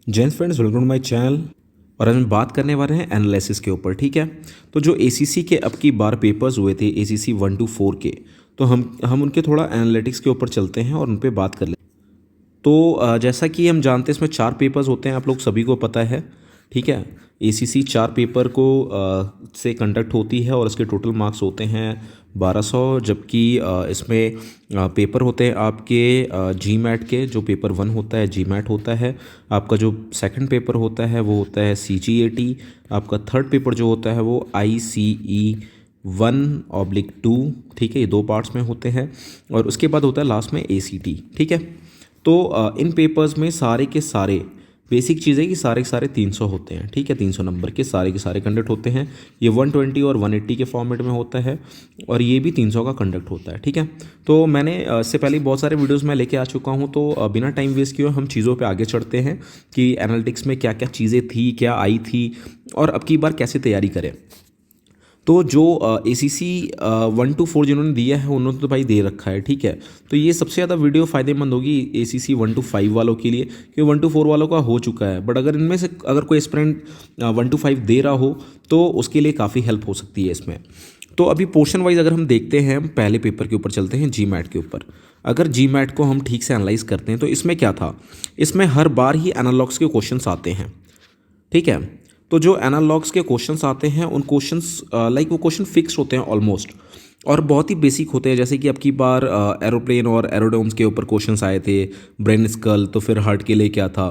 जय friends, welcome to my channel. और आज हम बात करने वाले हैं एनालिसिस के ऊपर। ठीक है, तो जो एसीसी के अब की बार पेपर्स हुए थे एसीसी 1 to 4 के, तो हम उनके थोड़ा एनालिटिक्स के ऊपर चलते हैं और उन पे बात कर लेते हैं। तो जैसा कि हम जानते हैं इसमें 4 पेपर्स होते हैं, आप लोग सभी को पता है। ठीक है, एसीसी 4 पेपर को से कंडक्ट होती है और इसके टोटल मार्क्स होते हैं 1200, जबकि इसमें पेपर होते हैं आपके जी मैट के। जो पेपर 1 होता है जी मैट होता है आपका, जो सेकंड पेपर होता है वो होता है CGAT, आपका थर्ड पेपर जो होता है वो ICE 1/2। ठीक है, ये 2 पार्ट्स में होते हैं और उसके बाद होता है लास्ट में ACT। ठीक है, तो इन पेपर्स में सारे के सारे बेसिक चीज़ है कि सारे के सारे 300 होते हैं। ठीक है, 300 नंबर के सारे कंडक्ट होते हैं। ये 120 और 180 के फॉर्मेट में होता है और ये भी 300 का कंडक्ट होता है। ठीक है, तो मैंने इससे पहले बहुत सारे वीडियोस मैं लेके आ चुका हूँ, तो बिना टाइम वेस्ट किए हम चीज़ों पे आगे चढ़ते हैं कि एनालिटिक्स में क्या क्या चीज़ें थी, क्या आई थी और अब की बार कैसे तैयारी करें। तो जो ACC 1 to 4 जिन्होंने दिया है उन्होंने तो भाई दे रखा है। ठीक है, तो ये सबसे ज़्यादा वीडियो फ़ायदेमंद होगी ACC 1 to 5 वालों के लिए, क्योंकि 1 to 4 वालों का हो चुका है। बट अगर इनमें से अगर कोई एस्पिरेंट 1 to 5 दे रहा हो तो उसके लिए काफ़ी हेल्प हो सकती है इसमें। तो अभी पोर्शन वाइज अगर हम देखते हैं, हम पहले पेपर के ऊपर चलते हैं, जी मैट के ऊपर। अगर जी मैट को हम ठीक से एनालाइज करते हैं तो इसमें क्या था, इसमें हर बार ही एनालॉग्स के क्वेश्चंस आते हैं। ठीक है, तो जो एनालॉग्स के क्वेश्चंस आते हैं उन क्वेश्चंस लाइक वो क्वेश्चन फिक्स होते हैं ऑलमोस्ट, और बहुत ही बेसिक होते हैं। जैसे कि अब की बार एरोप्लेन और एरोडोम्स के ऊपर क्वेश्चंस आए थे, ब्रेन स्कल, तो फिर हार्ट के लिए क्या था।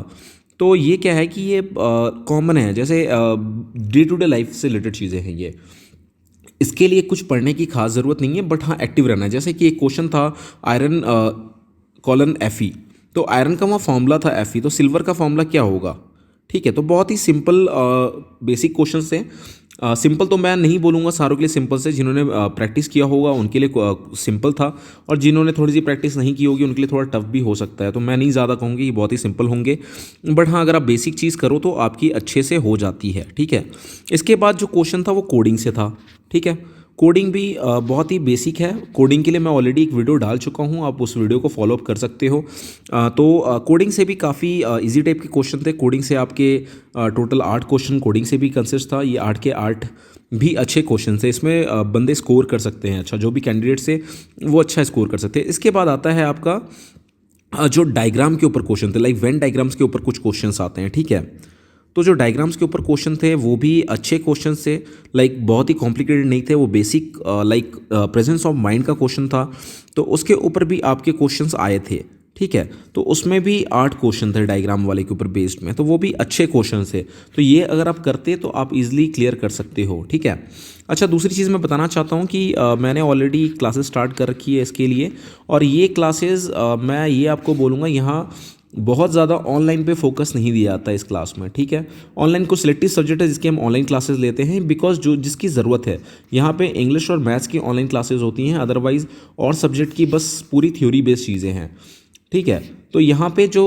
तो ये क्या है कि ये कॉमन है, जैसे डे टू डे लाइफ से रिलेटेड चीज़ें हैं ये। इसके लिए कुछ पढ़ने की खास ज़रूरत नहीं है, बट हाँ एक्टिव रहना है। जैसे कि एक क्वेश्चन था आयरन कॉलन Fe, तो आयरन का वहाँ फॉर्मूला था Fe, तो सिल्वर का फॉर्मूला क्या होगा। ठीक है, तो बहुत ही सिंपल बेसिक क्वेश्चन से सिंपल तो मैं नहीं बोलूँगा सारों के लिए सिंपल से, जिन्होंने प्रैक्टिस किया होगा उनके लिए सिंपल था, और जिन्होंने थोड़ी सी प्रैक्टिस नहीं की होगी उनके लिए थोड़ा टफ भी हो सकता है। तो मैं नहीं ज़्यादा कहूँगी कि बहुत ही सिंपल होंगे, बट हाँ अगर आप बेसिक चीज़ करो तो आपकी अच्छे से हो जाती है। ठीक है, इसके बाद जो क्वेश्चन था वो कोडिंग से था। ठीक है, कोडिंग भी बहुत ही बेसिक है। कोडिंग के लिए मैं ऑलरेडी एक वीडियो डाल चुका हूँ, आप उस वीडियो को फॉलो अप कर सकते हो। तो कोडिंग से भी काफ़ी इजी टाइप के क्वेश्चन थे। कोडिंग से आपके टोटल 8 क्वेश्चन कोडिंग से भी कंसिस्ट था। ये 8 के 8 भी अच्छे क्वेश्चन थे। इसमें बंदे स्कोर कर सकते हैं अच्छा, जो भी कैंडिडेट्स है वो अच्छा स्कोर कर सकते हैं। इसके बाद आता है आपका जो डायग्राम के ऊपर क्वेश्चन थे, लाइक वेन डायग्राम्स के ऊपर कुछ क्वेश्चंस आते हैं। ठीक है, तो जो डायग्राम्स के ऊपर क्वेश्चन थे वो भी अच्छे क्वेश्चन थे, लाइक बहुत ही कॉम्प्लिकेटेड नहीं थे वो, basic like presence of mind का क्वेश्चन था, तो उसके ऊपर भी आपके क्वेश्चंस आए थे। ठीक है, तो उसमें भी 8 क्वेश्चन थे डायग्राम वाले के ऊपर बेस्ड में, तो वो भी अच्छे क्वेश्चन थे। तो ये अगर आप करते तो आप इजीली क्लियर कर सकते हो। ठीक है, अच्छा दूसरी चीज़ मैं बताना चाहता हूँ कि मैंने ऑलरेडी क्लासेस स्टार्ट कर रखी है इसके लिए, और ये क्लासेस मैं ये आपको बोलूँगा यहाँ बहुत ज़्यादा ऑनलाइन पे फोकस नहीं दिया जाता है इस क्लास में। ठीक है, ऑनलाइन कुछ सिलेक्टिव सब्जेक्ट है जिसके हम ऑनलाइन क्लासेस लेते हैं, बिकॉज जो जिसकी ज़रूरत है यहाँ पे इंग्लिश और मैथ्स की ऑनलाइन क्लासेस होती हैं, अदरवाइज और सब्जेक्ट की बस पूरी थ्योरी बेस्ड चीज़ें हैं। ठीक है, तो यहाँ पे जो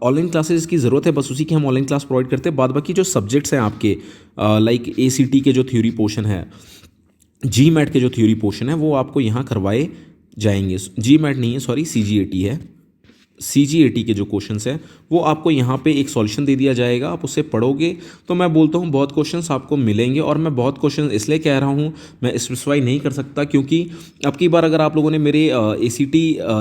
ऑनलाइन क्लासेस की ज़रूरत है बस उसी की हम ऑनलाइन क्लास प्रोवाइड करते हैं। बाद बाकी जो सब्जेक्ट्स हैं आपके लाइक ACT के जो थ्योरी पोर्शन है, जी मैट के जो थ्योरी पोर्शन है वो आपको यहाँ करवाए जाएंगे। जी मैट नहीं है, सॉरी CGAT है। CGAT के जो क्वेश्चंस हैं वो आपको यहाँ पे एक सॉल्यूशन दे दिया जाएगा, आप उससे पढ़ोगे तो मैं बोलता हूँ बहुत क्वेश्चंस आपको मिलेंगे। और मैं बहुत क्वेश्चंस इसलिए कह रहा हूँ, मैं स्पेसिफाई नहीं कर सकता, क्योंकि अब की बार अगर आप लोगों ने मेरे ACT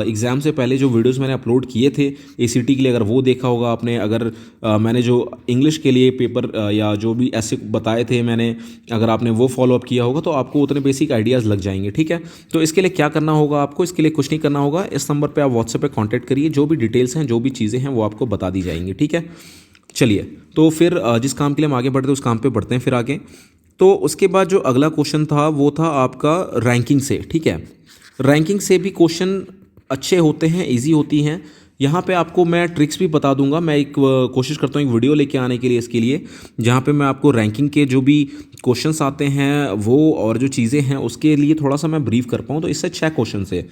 एग्ज़ाम से पहले जो वीडियोज़ मैंने अपलोड किए थे ACT के लिए, अगर वो देखा होगा आपने, अगर मैंने जो इंग्लिश के लिए पेपर या जो भी ऐसे बताए थे मैंने, अगर आपने वो फॉलो अप किया होगा तो आपको उतने बेसिक आइडियाज़ लग जाएंगे। ठीक है, तो इसके लिए क्या करना होगा आपको, इसके लिए कुछ नहीं करना होगा, इस नंबर पर आप व्हाट्सएप पर कॉन्टैक्ट करिए, जो भी डिटेल्स हैं जो भी चीज़ें हैं वो आपको बता दी जाएंगी। ठीक है, चलिए तो फिर जिस काम के लिए हम आगे बढ़ते हैं उस काम पे बढ़ते हैं फिर आगे। तो उसके बाद जो अगला क्वेश्चन था वो था आपका रैंकिंग से। ठीक है, रैंकिंग से भी क्वेश्चन अच्छे होते हैं, इजी होती हैं। यहाँ पे आपको मैं ट्रिक्स भी बता दूंगा। मैं एक कोशिश करता हूँ एक वीडियो लेके आने के लिए इसके लिए, जहाँ पे मैं आपको रैंकिंग के जो भी क्वेश्चंस आते हैं वो और जो चीज़ें हैं उसके लिए थोड़ा सा मैं ब्रीफ कर पाऊँ। तो इससे 6 क्वेश्चन है,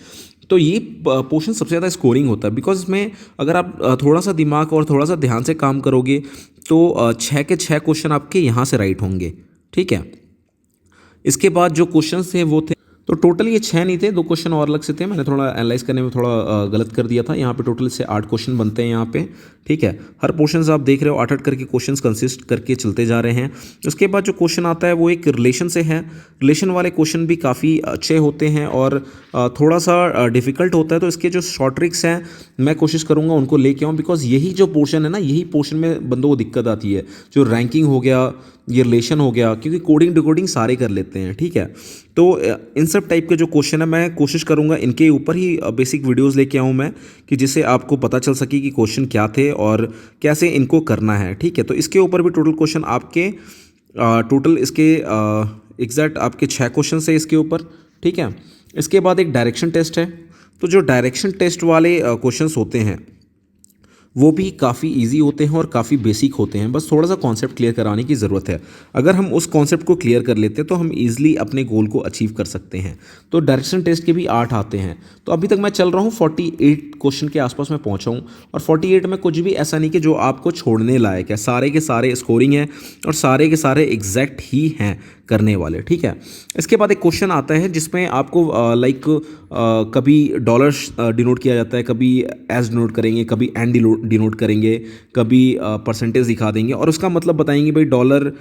तो ये पोर्शन सबसे ज़्यादा स्कोरिंग होता है, बिकॉज इसमें अगर आप थोड़ा सा दिमाग और थोड़ा सा ध्यान से काम करोगे तो 6 के 6 क्वेश्चन आपके यहाँ से राइट होंगे। ठीक है, इसके बाद जो क्वेश्चन थे वो थे तो टोटल ये 6 नहीं थे, 2 क्वेश्चन और अलग से थे, मैंने थोड़ा एनालाइज करने में थोड़ा गलत कर दिया था। यहाँ पे टोटल से 8 क्वेश्चन बनते हैं यहाँ पे, ठीक है। हर पोर्शन आप देख रहे हो 8-8 करके क्वेश्चंस कंसिस्ट करके चलते जा रहे हैं। उसके बाद जो क्वेश्चन आता है वो एक रिलेशन से है। रिलेशन वाले क्वेश्चन भी काफ़ी अच्छे होते हैं और थोड़ा सा डिफिकल्ट होता है, तो इसके जो शॉर्ट ट्रिक्स हैं मैं कोशिश करूँगा उनको लेके आऊँ, बिकॉज यही जो पोर्शन है ना, यही पोर्शन में बंदों को दिक्कत आती है। जो रैंकिंग हो गया, ये रिलेशन हो गया, क्योंकि कोडिंग डिकोडिंग सारे कर लेते हैं, ठीक है। तो इन सब टाइप के जो क्वेश्चन है मैं कोशिश करूंगा इनके ऊपर ही बेसिक वीडियोस लेके आऊं मैं, कि जिससे आपको पता चल सके कि क्वेश्चन क्या थे और कैसे इनको करना है, ठीक है। तो इसके ऊपर भी टोटल क्वेश्चन आपके टोटल इसके एग्जैक्ट आपके 6 क्वेश्चन है इसके ऊपर, ठीक है। इसके बाद एक डायरेक्शन टेस्ट है। तो जो डायरेक्शन टेस्ट वाले क्वेश्चंस होते हैं वो भी काफ़ी इजी होते हैं और काफ़ी बेसिक होते हैं, बस थोड़ा सा कॉन्सेप्ट क्लियर कराने की ज़रूरत है। अगर हम उस कॉन्सेप्ट को क्लियर कर लेते हैं तो हम इजीली अपने गोल को अचीव कर सकते हैं। तो डायरेक्शन टेस्ट के भी 8 आते हैं। तो अभी तक मैं चल रहा हूँ 48 क्वेश्चन के आसपास मैं पहुँचा हूँ, और 48 में कुछ भी ऐसा नहीं कि जो आपको छोड़ने लायक है, सारे के सारे स्कोरिंग है और सारे के सारे एग्जैक्ट ही हैं करने वाले, ठीक है। इसके बाद एक क्वेश्चन आता है जिसमें आपको लाइक कभी डॉलर डिनोट किया जाता है, कभी एस डिनोट करेंगे, कभी एन डिनोट करेंगे, कभी परसेंटेज दिखा देंगे और उसका मतलब बताएंगे भाई डॉलर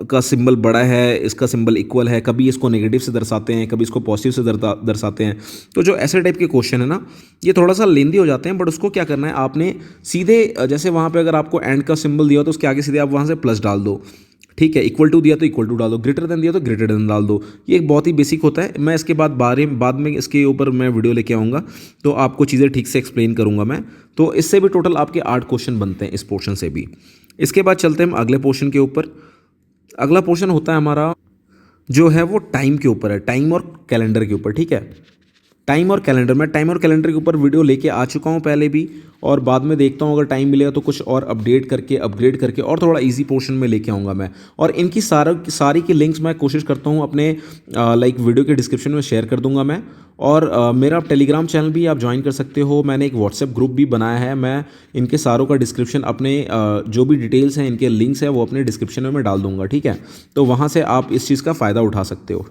का सिंबल बड़ा है, इसका सिंबल इक्वल है, कभी इसको नेगेटिव से दर्शाते हैं, कभी इसको पॉजिटिव से दर्शाते हैं। तो जो ऐसे टाइप के क्वेश्चन है ना, ये थोड़ा सा लेंदी हो जाते हैं, बट उसको क्या करना है आपने सीधे, जैसे वहाँ पे अगर आपको एंड का सिंबल दिया हो तो उसके आगे सीधे आप वहाँ से प्लस डाल दो, ठीक है। इक्वल टू दिया तो इक्वल टू डाल दो, ग्रेटर देन दिया तो ग्रेटर देन डाल दो। ये एक बहुत ही बेसिक होता है। मैं इसके बाद में इसके ऊपर मैं वीडियो लेके आऊँगा तो आपको चीज़ें ठीक से एक्सप्लेन करूँगा मैं। तो इससे भी टोटल आपके 8 क्वेश्चन बनते हैं इस पोर्शन से भी। इसके बाद चलते हैं हम अगले पोर्शन के ऊपर। अगला पोर्शन होता है हमारा जो है वो टाइम के ऊपर है, टाइम और कैलेंडर के ऊपर, ठीक है। टाइम और कैलेंडर, मैं टाइम और कैलेंडर के ऊपर वीडियो लेके आ चुका हूँ पहले भी, और बाद में देखता हूँ अगर टाइम मिलेगा तो कुछ और अपग्रेड करके और थोड़ा इजी पोर्शन में लेके आऊँगा मैं। और इनकी सारी की लिंक्स मैं कोशिश करता हूँ अपने लाइक वीडियो के डिस्क्रिप्शन में शेयर कर दूंगा मैं। और मेरा टेलीग्राम चैनल भी आप ज्वाइन कर सकते हो, मैंने एक व्हाट्सएप ग्रुप भी बनाया है। मैं इनके सारों का डिस्क्रिप्शन अपने जो भी डिटेल्स हैं, इनके लिंक्स हैं, वो अपने डिस्क्रिप्शन में मैं डाल दूंगा, ठीक है। तो वहाँ से आप इस चीज़ का फ़ायदा उठा सकते हो।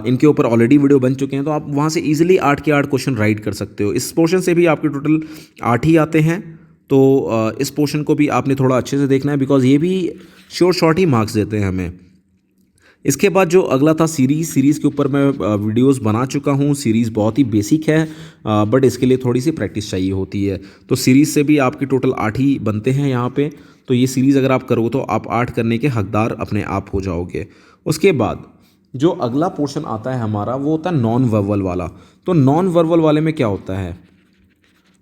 इनके ऊपर ऑलरेडी वीडियो बन चुके हैं, तो आप वहाँ से इजीली 8 के 8 क्वेश्चन राइट कर सकते हो। इस पोर्शन से भी आपके टोटल 8 ही आते हैं। तो इस पोर्शन को भी आपने थोड़ा अच्छे से देखना है, बिकॉज ये भी शॉर्ट ही मार्क्स देते हैं हमें। इसके बाद जो अगला था सीरीज़ के ऊपर मैं वीडियोस बना चुका हूँ। सीरीज़ बहुत ही बेसिक है, बट इसके लिए थोड़ी सी प्रैक्टिस चाहिए होती है। तो सीरीज़ से भी आपके टोटल 8 ही बनते हैं यहाँ पे। तो ये सीरीज़ अगर आप करोगे तो आप 8 करने के हकदार अपने आप हो जाओगे। उसके बाद जो अगला पोर्शन आता है हमारा वो होता है नॉन वर्बल वाला। तो नॉन वर्बल वाले में क्या होता है,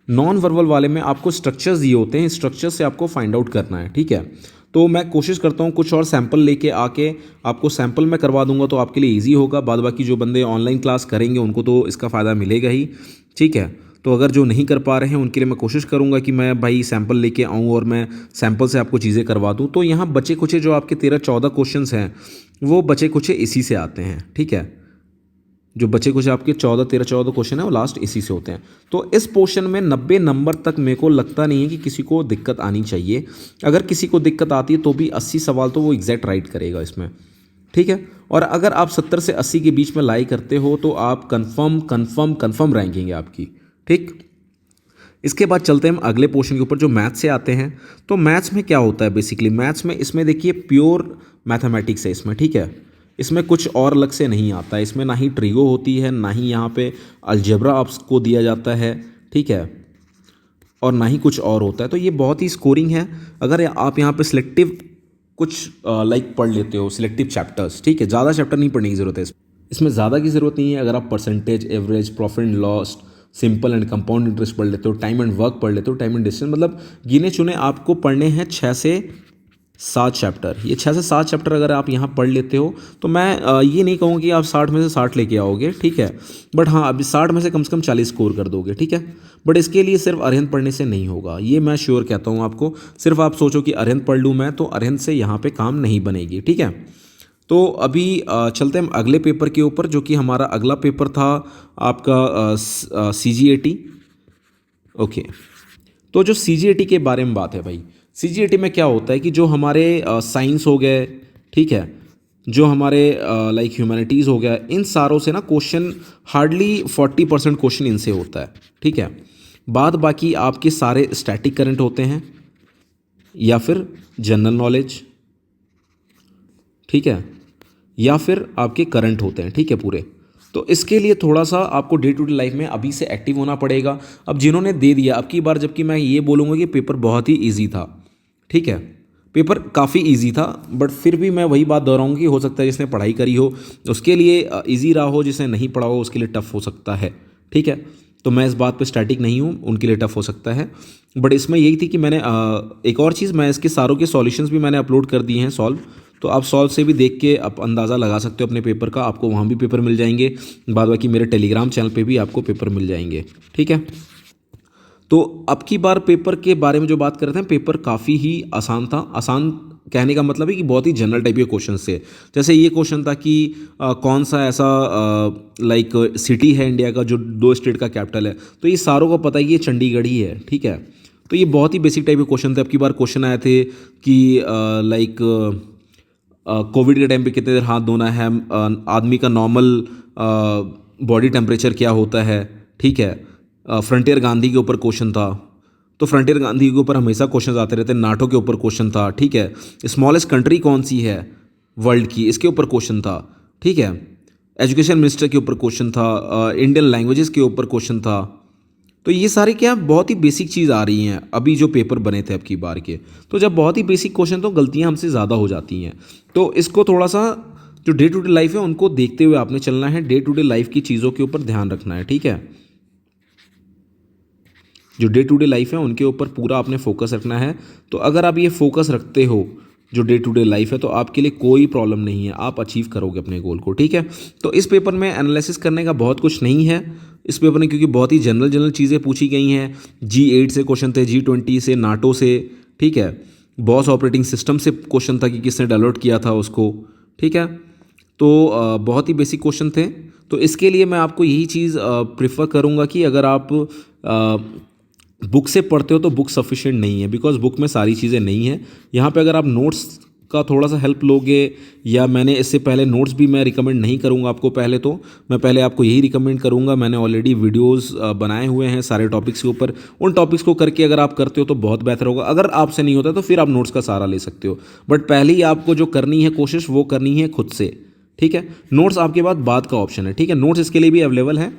नॉन वर्बल वाले में आपको स्ट्रक्चर्स दिए होते हैं, स्ट्रक्चर से आपको फाइंड आउट करना है, ठीक है। तो मैं कोशिश करता हूँ कुछ और सैंपल लेके आके आपको सैंपल में करवा दूंगा, तो आपके लिए इजी होगा। बाद बाकी जो बंदे ऑनलाइन क्लास करेंगे उनको तो इसका फ़ायदा मिलेगा ही, ठीक है। तो अगर जो नहीं कर पा रहे हैं उनके लिए मैं कोशिश करूंगा कि मैं भाई सैंपल लेके आऊँ और मैं सैंपल से आपको चीज़ें करवा दूँ। तो यहाँ बचे कुचे जो आपके 13-14 क्वेश्चंस हैं वो बचे कुचे इसी से आते हैं, ठीक है। जो बचे कुछ आपके 13-14 क्वेश्चन है वो लास्ट इसी से होते हैं। तो इस पोर्शन में 90 नंबर तक मेरे को लगता नहीं है कि किसी को दिक्कत आनी चाहिए। अगर किसी को दिक्कत आती है तो भी 80 सवाल तो वो एग्जैक्ट राइट करेगा इसमें, ठीक है। और अगर आप 70 से 80 के बीच में लाई करते हो तो आप कन्फर्म रैंकिंग है आपकी, ठीक। इसके बाद चलते हैं हम अगले पोर्शन के ऊपर जो मैथ्स से आते हैं। तो मैथ्स में क्या होता है बेसिकली, मैथ्स में इसमें देखिए प्योर मैथमेटिक्स है इसमें, ठीक है। इसमें कुछ और अलग से नहीं आता है, इसमें ना ही ट्रिगो होती है, ना ही यहाँ पे अलजेब्रा आपको दिया जाता है, ठीक है, और ना ही कुछ और होता है। तो ये बहुत ही स्कोरिंग है। अगर आप यहाँ पे सिलेक्टिव कुछ लाइक पढ़ लेते हो, सिलेक्टिव चैप्टर्स, ठीक है, ज़्यादा चैप्टर नहीं पढ़ने की ज़रूरत है इसमें ज़्यादा की ज़रूरत नहीं है। अगर आप percentage, average, profit and loss, simple and compound interest पढ़ लेते हो, टाइम एंड वर्क पढ़ लेते हो, टाइम एंड डिस्टेंस, मतलब गिने चुने आपको पढ़ने हैं 6 से 7 चैप्टर। ये 6 से 7 चैप्टर अगर आप यहाँ पढ़ लेते हो तो मैं ये नहीं कहूँगा कि आप 60 में से 60 लेके आओगे, ठीक है, बट हाँ अभी 60 में से कम 40 स्कोर कर दोगे, ठीक है। बट इसके लिए सिर्फ अरिहंत पढ़ने से नहीं होगा, ये मैं श्योर कहता हूँ आपको। सिर्फ आप सोचो कि अरिहंत पढ़ लूँ मैं, तो अरिहंत से यहाँ पे काम नहीं बनेगी, ठीक है। तो अभी चलते हैं हम अगले पेपर के ऊपर, जो कि हमारा अगला पेपर था आपका CGAT। ओके, तो जो CGAT के बारे में बात है भाई, CGAT में क्या होता है कि जो हमारे साइंस हो गए, ठीक है, जो हमारे लाइक ह्यूमैनिटीज़ हो गया, इन सारों से ना क्वेश्चन हार्डली 40% क्वेश्चन इनसे होता है, ठीक है। बाद बाकी आपके सारे स्टैटिक करंट होते हैं या फिर जनरल नॉलेज, ठीक है, या फिर आपके करंट होते हैं, ठीक है पूरे। तो इसके लिए थोड़ा सा आपको डे टू डे लाइफ में अभी से एक्टिव होना पड़ेगा। अब जिन्होंने दे दिया अब की बार, जबकि मैं ये बोलूँगा कि पेपर बहुत ही ईजी था, ठीक है, पेपर काफ़ी इजी था, बट फिर भी मैं वही बात दोहराऊंगा कि हो सकता है जिसने पढ़ाई करी हो उसके लिए इजी रहा हो, जिसने नहीं पढ़ा हो उसके लिए टफ हो सकता है, ठीक है। तो मैं इस बात पे स्टैटिक नहीं हूँ, उनके लिए टफ हो सकता है। बट इसमें यही थी कि मैंने एक और चीज़, मैं इसके सारों के सॉल्यूशंस भी मैंने अपलोड कर दिए हैं सॉल्व, तो आप सॉल्व से भी देख के आप अंदाज़ा लगा सकते हो अपने पेपर का, आपको वहाँ भी पेपर मिल जाएंगे, बाद बाकी मेरे टेलीग्राम चैनल पे भी आपको पेपर मिल जाएंगे, ठीक है। तो अब की बार पेपर के बारे में जो बात कर रहे थे, पेपर काफ़ी ही आसान था। आसान कहने का मतलब है कि बहुत ही जनरल टाइप के क्वेश्चन थे। जैसे ये क्वेश्चन था कि कौन सा ऐसा लाइक सिटी है इंडिया का जो 2 स्टेट का कैपिटल है, तो ये सारों को पता है कि ये चंडीगढ़ ही है, ठीक है। तो ये बहुत ही बेसिक टाइप के क्वेश्चन थे। अब की बार क्वेश्चन आए थे कि लाइक कोविड के टाइम पे कितने देर हाथ धोना है, आदमी का नॉर्मल बॉडी टेम्परेचर क्या होता है, ठीक है। फ्रंटियर गांधी के ऊपर क्वेश्चन था, तो फ्रंटियर गांधी के ऊपर हमेशा क्वेश्चन आते रहते हैं। नाटो के ऊपर क्वेश्चन था, ठीक है। स्मॉलेस्ट कंट्री कौन सी है वर्ल्ड की, इसके ऊपर क्वेश्चन था, ठीक है। एजुकेशन मिनिस्टर के ऊपर क्वेश्चन था, इंडियन लैंग्वेजेस के ऊपर क्वेश्चन था। तो ये सारे क्या बहुत ही बेसिक चीज़ आ रही हैं अभी जो पेपर बने थे अब की बार के। तो जब बहुत ही बेसिक क्वेश्चन, तो गलतियां हमसे ज़्यादा हो जाती हैं। तो इसको थोड़ा सा जो डे टू डे लाइफ है उनको देखते हुए आपने चलना है, डे टू डे लाइफ की चीज़ों के ऊपर ध्यान रखना है, ठीक है। जो डे टू डे लाइफ है उनके ऊपर पूरा आपने फोकस रखना है। तो अगर आप ये फोकस रखते हो जो डे टू डे लाइफ है, तो आपके लिए कोई प्रॉब्लम नहीं है, आप अचीव करोगे अपने गोल को, ठीक है। तो इस पेपर में एनालिसिस करने का बहुत कुछ नहीं है इस पेपर में, क्योंकि बहुत ही जनरल जनरल चीज़ें पूछी गई हैं। G8 से क्वेश्चन थे, G20 से, नाटो से, ठीक है। बॉस ऑपरेटिंग सिस्टम से क्वेश्चन था कि किसने डेवलप किया था उसको, ठीक है। तो बहुत ही बेसिक क्वेश्चन थे। तो इसके लिए मैं आपको यही चीज़ प्रेफर करूँगा कि अगर आप बुक से पढ़ते हो तो बुक सफिशिएंट नहीं है, बिकॉज बुक में सारी चीज़ें नहीं है। यहाँ पे अगर आप नोट्स का थोड़ा सा हेल्प लोगे, या मैंने इससे पहले नोट्स भी मैं रिकमेंड नहीं करूँगा आपको, पहले तो मैं पहले आपको यही रिकमेंड करूँगा। मैंने ऑलरेडी वीडियोस बनाए हुए हैं सारे टॉपिक्स के ऊपर, उन टॉपिक्स को करके अगर आप करते हो तो बहुत बेहतर होगा। अगर आपसे नहीं होता तो फिर आप नोट्स का सहारा ले सकते हो, बट पहले ही आपको जो करनी है कोशिश वो करनी है खुद से, ठीक है। नोट्स आपके बाद का ऑप्शन है, ठीक है। नोट्स इसके लिए भी अवेलेबल है,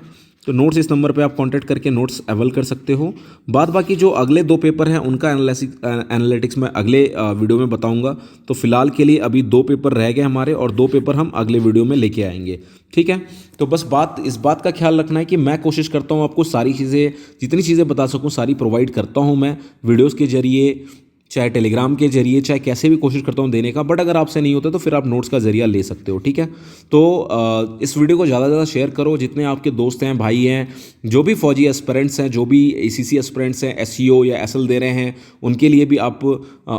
तो नोट्स इस नंबर पे आप कांटेक्ट करके नोट्स अवेल कर सकते हो। बाद बाकी जो अगले 2 पेपर हैं उनका एनालिटिक्स मैं अगले वीडियो में बताऊंगा। तो फिलहाल के लिए अभी 2 पेपर रह गए हमारे, और 2 पेपर हम अगले वीडियो में लेके आएंगे, ठीक है। तो बस इस बात का ख्याल रखना है कि मैं कोशिश करता हूँ आपको सारी चीज़ें, जितनी चीज़ें बता सकूँ सारी प्रोवाइड करता हूँ मैं वीडियोज़ के जरिए, चाहे टेलीग्राम के जरिए, चाहे कैसे भी कोशिश करता हूँ देने का। बट अगर आपसे नहीं होता तो फिर आप नोट्स का जरिया ले सकते हो, ठीक है। तो इस वीडियो को ज़्यादा से ज़्यादा शेयर करो, जितने आपके दोस्त हैं, भाई हैं, जो भी फौजी एस्पिरेंट्स हैं, जो भी ACC एस्पिरेंट्स हैं, SCO या SL दे रहे हैं, उनके लिए भी आप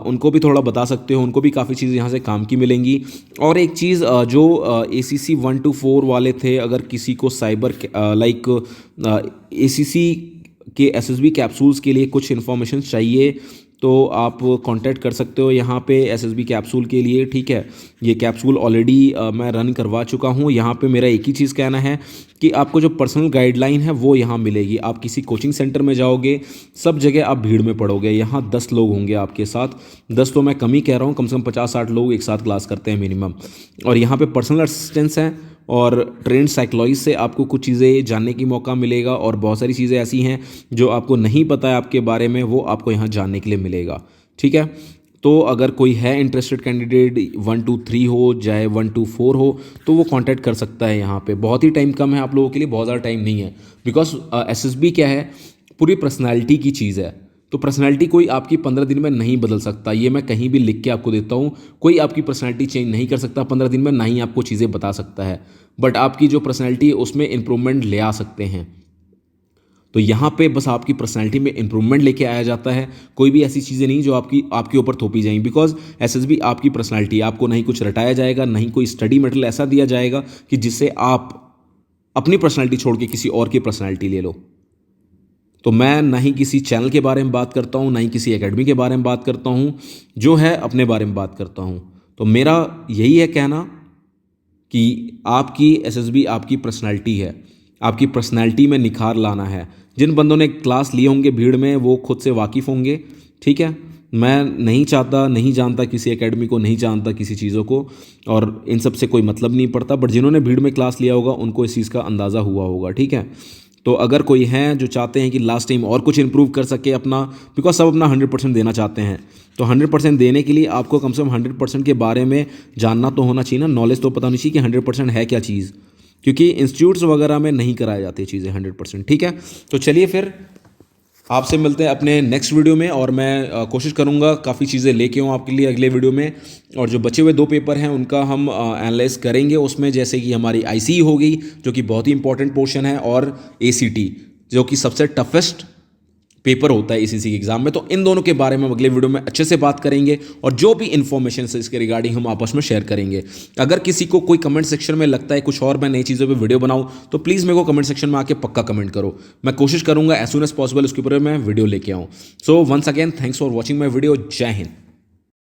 उनको भी थोड़ा बता सकते हो, उनको भी काफ़ी चीज़ें यहाँ से काम की मिलेंगी। और एक चीज़ जो ACC 1 to 4 वाले थे, अगर किसी को साइबर लाइक ACC के SSB कैप्सूल्स के लिए कुछ इन्फॉर्मेशन चाहिए तो आप कांटेक्ट कर सकते हो यहाँ पे SSB कैप्सूल के लिए, ठीक है। ये कैप्सूल ऑलरेडी मैं रन करवा चुका हूँ। यहाँ पे मेरा एक ही चीज़ कहना है कि आपको जो पर्सनल गाइडलाइन है वो यहाँ मिलेगी। आप किसी कोचिंग सेंटर में जाओगे, सब जगह आप भीड़ में पढ़ोगे। यहाँ 10 लोग होंगे आपके साथ, 10 तो मैं कम ही कह रहा हूँ, कम से कम 50-60 लोग एक साथ क्लास करते हैं मिनिमम। और यहाँ पे पर्सनल असिस्टेंस हैं और ट्रेंड साइकोलॉजिस्ट से आपको कुछ चीज़ें जानने की मौका मिलेगा, और बहुत सारी चीज़ें ऐसी हैं जो आपको नहीं पता है आपके बारे में, वो आपको यहाँ जानने के लिए मिलेगा, ठीक है। तो अगर कोई है इंटरेस्टेड कैंडिडेट, 1 to 3 हो चाहे 1 to 4 हो, तो वो कांटेक्ट कर सकता है। यहाँ पे बहुत ही टाइम कम है आप लोगों के लिए, बहुत ज़्यादा टाइम नहीं है, बिकॉज SSB क्या है, पूरी पर्सनैलिटी की चीज़ है। तो पर्सनैलिटी कोई आपकी 15 दिन में नहीं बदल सकता, ये मैं कहीं भी लिख के आपको देता हूँ। कोई आपकी पर्सनैलिटी चेंज नहीं कर सकता 15 दिन में, ना ही आपको चीज़ें बता सकता है। बट आपकी जो पर्सनैलिटी है उसमें इंप्रूवमेंट ले आ सकते हैं। तो यहाँ पे बस आपकी पर्सनैलिटी में इंप्रूवमेंट लेके आया जाता है, कोई भी ऐसी चीज़ें नहीं जो आपके ऊपर थोपी जाएंगी। बिकॉज SSB आपकी पर्सनैलिटी, आपको नहीं कुछ रटाया जाएगा, नहीं कोई स्टडी मटेरियल ऐसा दिया जाएगा कि जिससे आप अपनी पर्सनैलिटी छोड़ के किसी और की पर्सनैलिटी ले लो। तो मैं ना ही किसी चैनल के बारे में बात करता हूँ, ना ही किसी एकेडमी के बारे में बात करता हूँ, जो है अपने बारे में बात करता हूँ। तो मेरा यही है कहना कि आपकी एसएसबी आपकी पर्सनालिटी है, आपकी पर्सनालिटी में निखार लाना है। जिन बंदों ने क्लास लिए होंगे भीड़ में वो खुद से वाकिफ़ होंगे, ठीक है। मैं नहीं चाहता, नहीं जानता किसी एकेडमी को, नहीं जानता किसी चीज़ों को, और इन सब से कोई मतलब नहीं पड़ता, बट जिन्होंने भीड़ में क्लास लिया होगा उनको इस चीज़ का अंदाज़ा हुआ होगा, ठीक है। तो अगर कोई है जो चाहते हैं कि लास्ट टाइम और कुछ इंप्रूव कर सके अपना, बिकॉज सब अपना 100% देना चाहते हैं, तो 100% देने के लिए आपको कम से कम 100% के बारे में जानना तो होना चाहिए ना, नॉलेज तो पता होनी चाहिए कि 100% है क्या चीज़, क्योंकि इंस्टीट्यूट्स वगैरह में नहीं कराई जाती चीज़ें 100%, ठीक है। तो चलिए फिर आपसे मिलते हैं अपने नेक्स्ट वीडियो में, और मैं कोशिश करूंगा काफ़ी चीज़ें लेके आऊँ आपके लिए अगले वीडियो में। और जो बचे हुए 2 पेपर हैं उनका हम एनालाइज करेंगे उसमें, जैसे कि हमारी आईसीई होगी जो कि बहुत ही इंपॉर्टेंट पोर्शन है, और एसीटी जो कि सबसे टफेस्ट पेपर होता है एसीसी के एग्जाम में। तो इन दोनों के बारे में हम अगले वीडियो में अच्छे से बात करेंगे, और जो भी इन्फॉर्मेशन है इसके रिगार्डिंग हम आपस में शेयर करेंगे। अगर किसी को कोई कमेंट सेक्शन में लगता है कुछ और मैं नई चीज़ों पे वीडियो बनाऊं, तो प्लीज़ मेरे को कमेंट सेक्शन में आके पक्का कमेंट करो, मैं कोशिश करूंगा एज सून एज पॉसिबल उसके ऊपर मैं वीडियो लेके आऊँ। So once again thanks for watching my video. जय हिंद।